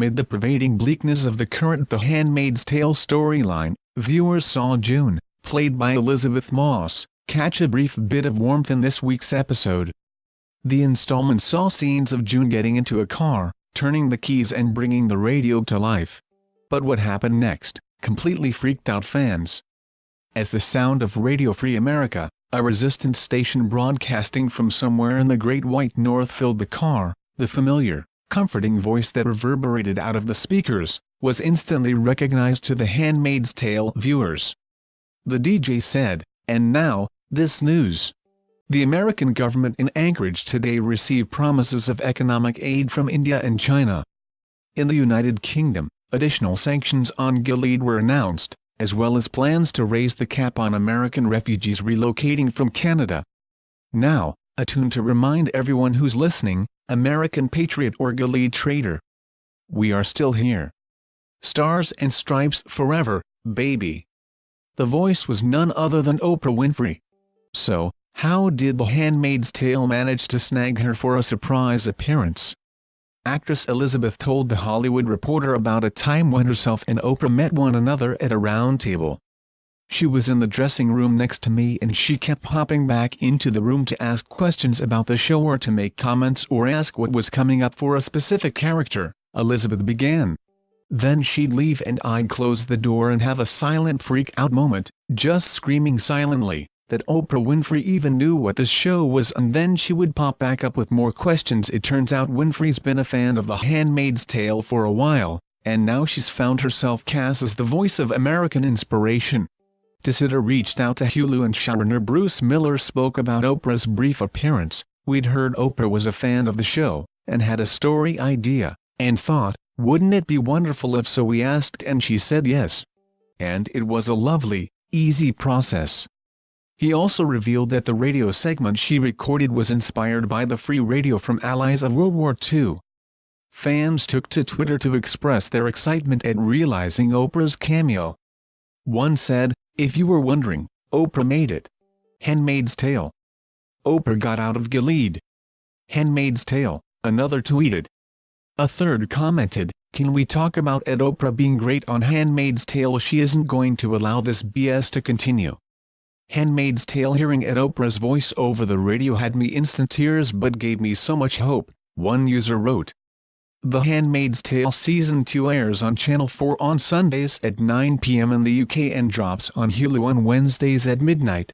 amid the pervading bleakness of the current The Handmaid's Tale storyline, viewers saw June, played by Elisabeth Moss, catch a brief bit of warmth in this week's episode. The installment saw scenes of June getting into a car, turning the keys and bringing the radio to life. But what happened next completely freaked out fans. As the sound of Radio Free America, a resistance station broadcasting from somewhere in the Great White North, filled the car, the familiar, comforting voice that reverberated out of the speakers was instantly recognized to the Handmaid's Tale viewers. The DJ said, "And now, this news. The American government in Anchorage today received promises of economic aid from India and China." In the United Kingdom, additional sanctions on Gilead were announced, as well as plans to raise the cap on American refugees relocating from Canada. Now, a tune to remind everyone who's listening, American patriot or Gilead traitor. We are still here. Stars and stripes forever, baby. The voice was none other than Oprah Winfrey. So, how did The Handmaid's Tale manage to snag her for a surprise appearance? Actress Elisabeth told The Hollywood Reporter about a time when herself and Oprah met one another at a round table. "She was in the dressing room next to me and she kept popping back into the room to ask questions about the show or to make comments or ask what was coming up for a specific character," Elisabeth began. "Then she'd leave and I'd close the door and have a silent freak-out moment, just screaming silently that Oprah Winfrey even knew what the show was, and then she would pop back up with more questions." It turns out Winfrey's been a fan of The Handmaid's Tale for a while, and now she's found herself cast as the voice of American inspiration. Twitter reached out to Hulu and showrunner Bruce Miller spoke about Oprah's brief appearance. "We'd heard Oprah was a fan of the show, and had a story idea, and thought, wouldn't it be wonderful if so we asked and she said yes. And it was a lovely, easy process." He also revealed that the radio segment she recorded was inspired by the free radio from allies of World War II. Fans took to Twitter to express their excitement at realizing Oprah's cameo. One said, "If you were wondering, Oprah made it. Handmaid's Tale. Oprah got out of Gilead. Handmaid's Tale," another tweeted. A third commented, "Can we talk about Oprah being great on Handmaid's Tale? She isn't going to allow this BS to continue. Handmaid's Tale, hearing Oprah's voice over the radio had me instant tears but gave me so much hope," one user wrote. The Handmaid's Tale Season 2 airs on Channel 4 on Sundays at 9 p.m. in the UK and drops on Hulu on Wednesdays at midnight.